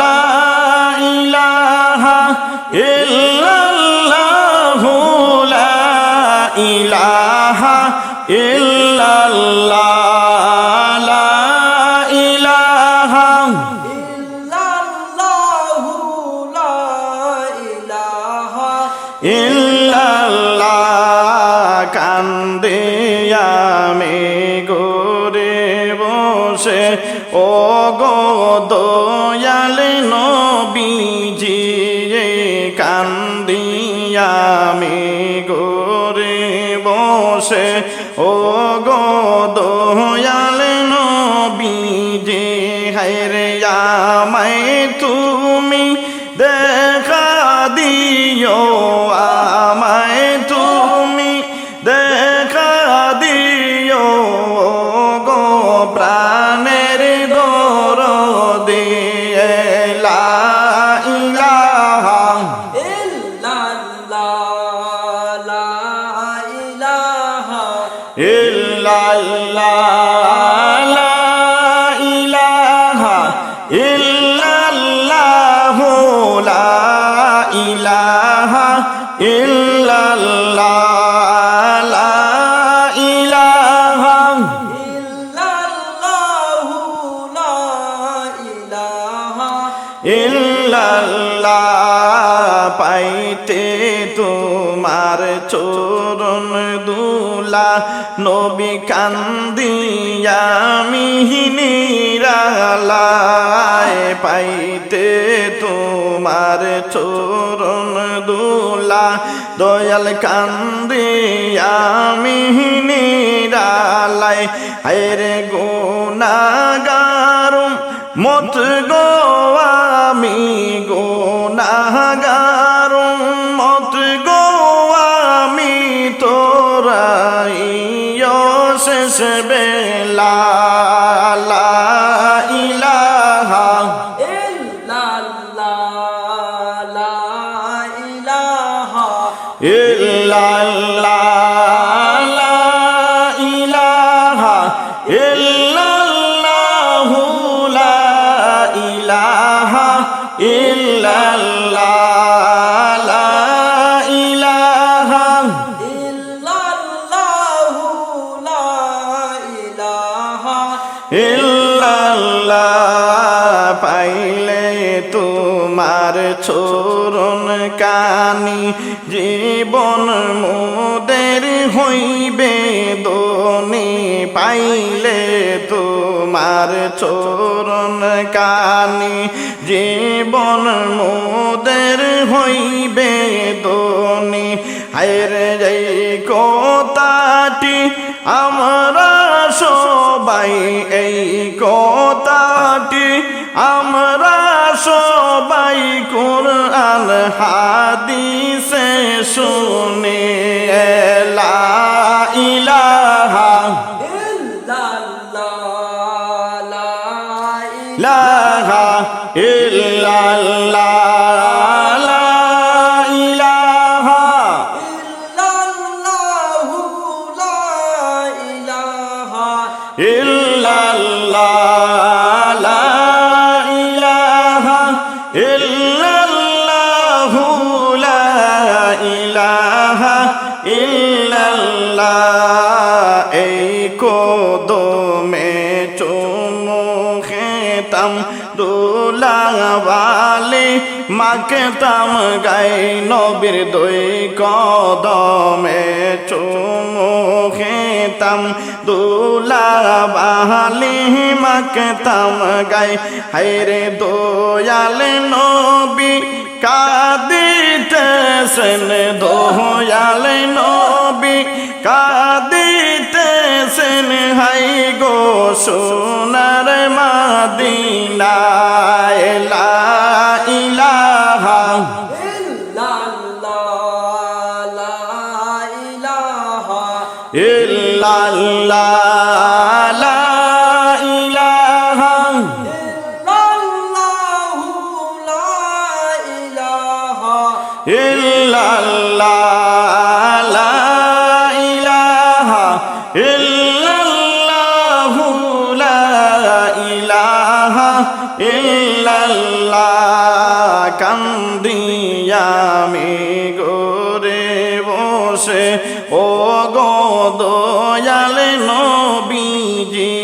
লা ইলাহা ইল্লাল্লাহ লা ইলাহা ইল্লাল্লাহ লা ইলাহা إلا الله لا إله ইল্লাল্লাহ কান্দে আমি গোরে বসে ও গো দয়াল নবীজি কান্দি আমি গোরে বসে ও গো দয়াল নবীজি হায়রে আমায় তুমি দেখা দিও আমায় তুমি দেখা দিও গো প্রাণের দরদে লা ইলাহা إلا الله لا إله ইল্লাল্লাহ লা ইলাহা ইল্লাল্লাহ লা ইলাহা ইল্লাল্লাহ লা ইলাহা إلا الله لا إله ইল্লাল্লাহ পাইতে তোমার চরণ দুলা নবী কান্দিয়া মিহিনিরালায় পাইতে তোমার চরণ দুলা দয়াল কান্দিয়া মিহিনিরালায় হায়রে গুনাহগারুম মত গো আমি গুনাহগারুম মত গো আমি তোরাইও শেষ বেলা লা ইলাহা إلا الله لا إله ইল্লাল্লাহ লা ইলাহা ইল্লাল্লাহ লা ইলাহা ইল্লাল্লাহ তোমার চরণ কানি জীবন মোদের হইবে দনি পাইলে তোমার চরণ কানি জীবন মোদের হইবে দনি হায়রে যাই কথাটি আমরা সবাই এই কথাটি আমরা সবাই কুরআন হাদিসে শুনে লা ইলাহা ইলাহা ইল্লাল্লাহ দুলাবালি মাখতাম গাই নবীর দুই কদমে চুমু খেতাম দুলাবালি মাখতাম গাই হায়রে দয়াল নবী কাঁদিতেছেন দয়াল নবী কাঁদিতেছেন হাই গো সোনার মদিনা লা ইলাহা ইল্লাল্লাহ লা ইলাহা ইল্লাল্লাহ লা ইলাহা ইল্লাল্লাহ লা ইলাহা ইল্লাল্লাহ কান্দিয়ামি গোরে বসে ও গো দয়াল নবীজি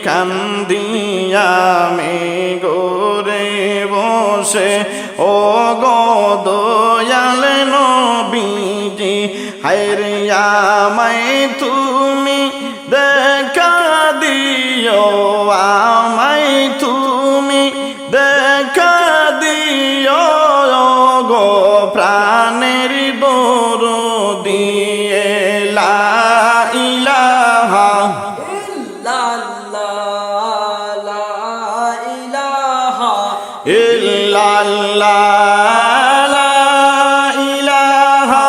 কান্দিয়ামি গোরে বসে ও গো দয়াল নবীজি হায়রে আমায় তুমি দেখা দিও আমায় তুমি দেখা দিও গো প্রাণের দরদি লা ইলাহা ইল্লাল্লাহ লা ইলাহা ইল্লাল্লাহ লা ইলাহা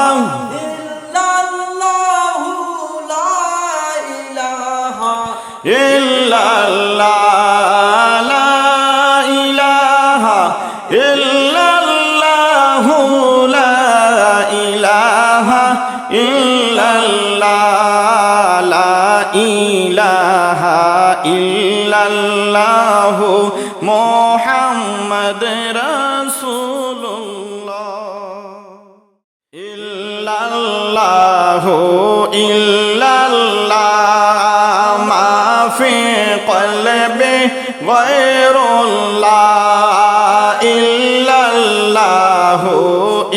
ইল্লাল্লাহ লা ইলাহা ইল্লাল্লাহ লা ইলাহা ইল্লাল্লাহ মুহাম্মদ রাসূলুল্লাহ ইল্লাল্লাহ ইল্লাল্লাহ মা ফি কলবি গায়রুল্লাহ ইল্লাল্লাহ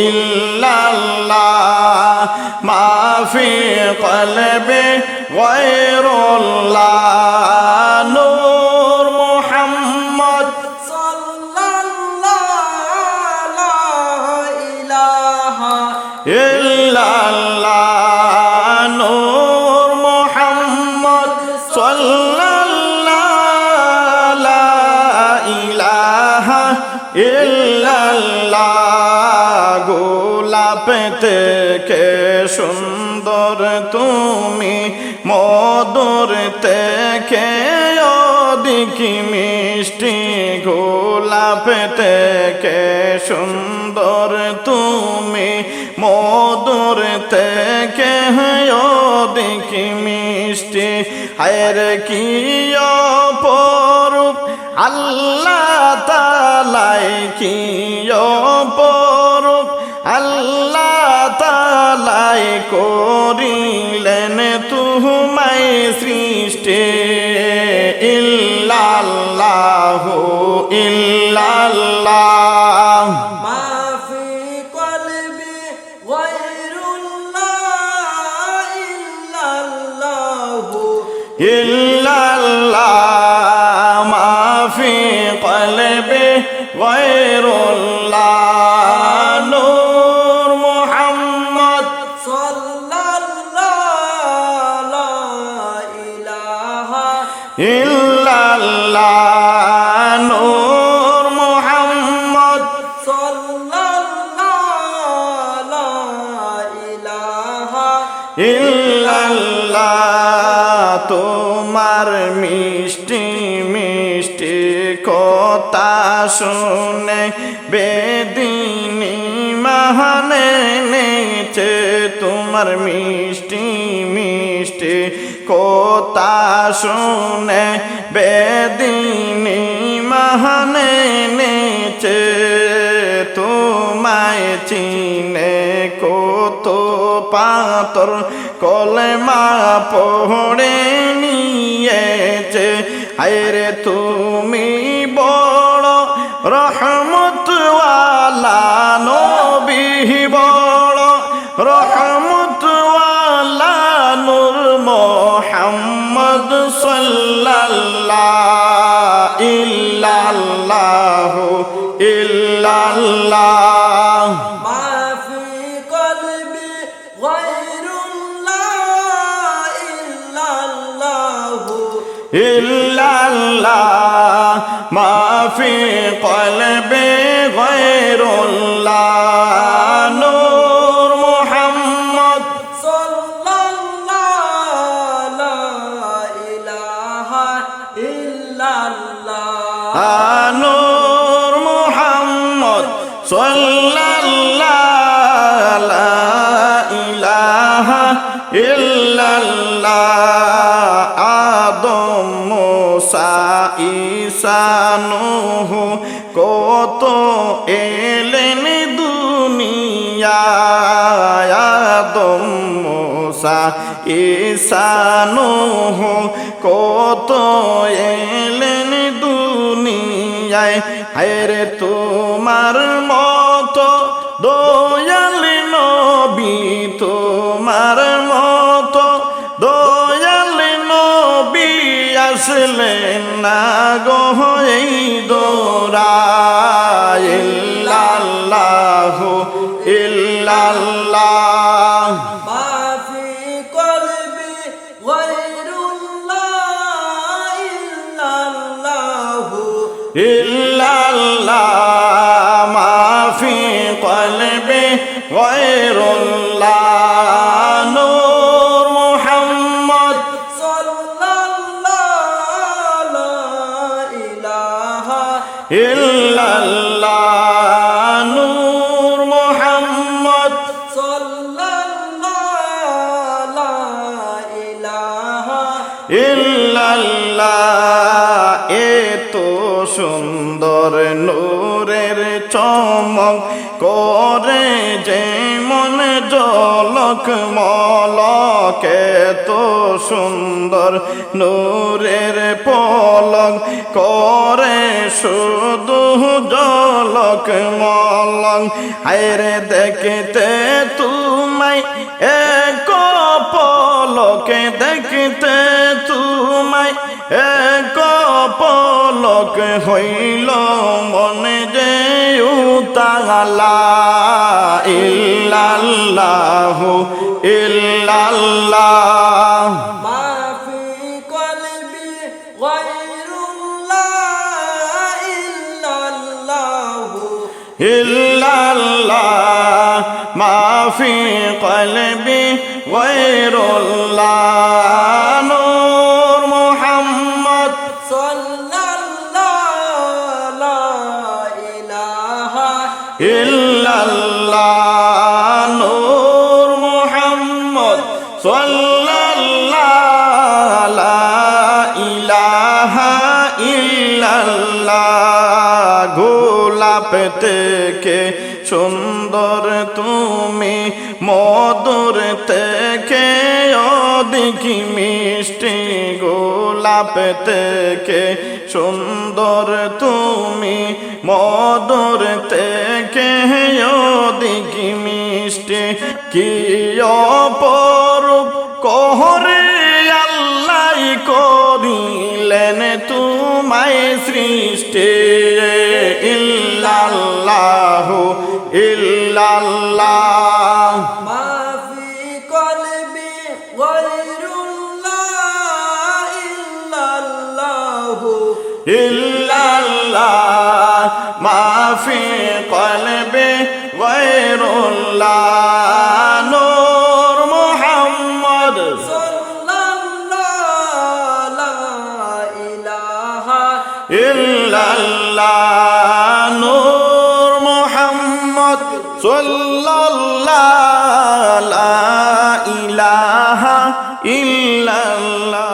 ইল্লাল্লাহ মা ফি কলবি গায়রুল্লাহ নূর মুহাম্মদ ইল্লাল্লাহ নূর মুহাম্মদ সাল্লাল্লাহু লা ইলাহা ইল্লাল্লাহ গোলাপ থেকে সুন্দর তুমি মধুর থেকে অধিক মিষ্টি গোলাপ থেকে সুন্দর তুমি মধুর থেকে অধিক মিষ্টি হায়র কি অপরূপ আল্লাহ তাআলাই কি অপরূপ আল্লাহ তাআলাই করিলেন তোমায় সৃষ্টি ইল্লাল্লাহু ইল্লাল্লাহ ইল্লাল্লাহ তোমার মিষ্টি মিষ্টি কথা শুনে বেদিনী মাহানে নেচে তোমার মিষ্টি মিষ্টি কথা শুনে বেদিনী মাহানে নেচে তোমায় চিনে কত পাতর কলেমা পড়ে নিয়েছে হায়রে তুমি বড় রহমতওয়ালা নবী বড় রহমতওয়ালা নূর মুহাম্মদ সাল্লাল্লাহু ইল্লাল্লাহু ইল্লাল্লাহ মা ফি কলবি গায়রুল্লাহ ইল্লাল্লাহু ইল্লাল্লাহ মা ফি কলবি গায়রুল্লাহ নূর মুহাম্মদ সাল্লাল্লাহু লা ইলাহা ইল্লাল্লাহ নূর মুহাম্মদ সাল্লাল্লাহু লা ইলাহা ইল্লাল্লাহ আদম মুসা ঈসা নূহ কত এলেন দুনিয়ায় আদম মুসা ঈসা নূহ কত এলেন দুনিয়ায় হায়রে তোমার মতো দয়াল নবী তোমার মতো দয়াল নবী আসলেন না গো এই দোরায় ইল্লাল্লাহু ইল্লাল্লাহ মা ফি কলবি গায়রুল্লাহ ইল্লাল্লাহু ইল্লাল্লাহ মা ফি কলবি গায়রুল্লাহ নূর মুহাম্মদ সাল্লাল্লাহু লা ইলাহা ইল্লাল্লাহ নূর মুহাম্মদ সাল্লাল্লাহু লা ইলাহা ইল্লাল্লাহ এত সুন্দর নূরের চমক করে যে মন জলক মলক এত সুন্দর নূরের পলক করে শুধু জলক মলক হায়রে দেখতে তোমায় এক পলকে দেখতে তোমায় এক পলক হইল মনে যে উতালা ইল্লাল্লাহু ইল্লাল্লাহ মা ফি কলবি গায়রুল্লাহ ইল্লাল্লাহু ইল্লাল্লাহ মা ফি কলবি গায়রুল্লাহ নূর মুহাম্মদ সাল্লাল্লাহু লা ইলাহা ইল্লাল্লাহ নূর মুহাম্মদ সাল্লাল্লাহু লা ইলাহা ইল্লাল্লাহ গোলাপ থেকে সুন্দর তুমি মধুর থেকে অধিক মিষ্টি গোলাপ থেকে সুন্দর তুমি মধুর থেকে অধিক মিষ্টি কি অপরূপ কোহরে আল্লাহ করিলেন তোমায় সৃষ্টি ইল্লাল্লাহু ইল্লাল্লাহ মা ফি কলবি গায়রুল্লাহ ইল্লাল্লাহু ইল্লাল্লাহ মা ফি কলবি গায়রুল্লাহ নূর মুহাম্মদ মুহাম্মদ সাল্লাল্লাহু লা ইলাহা ইল্লাল্লাহ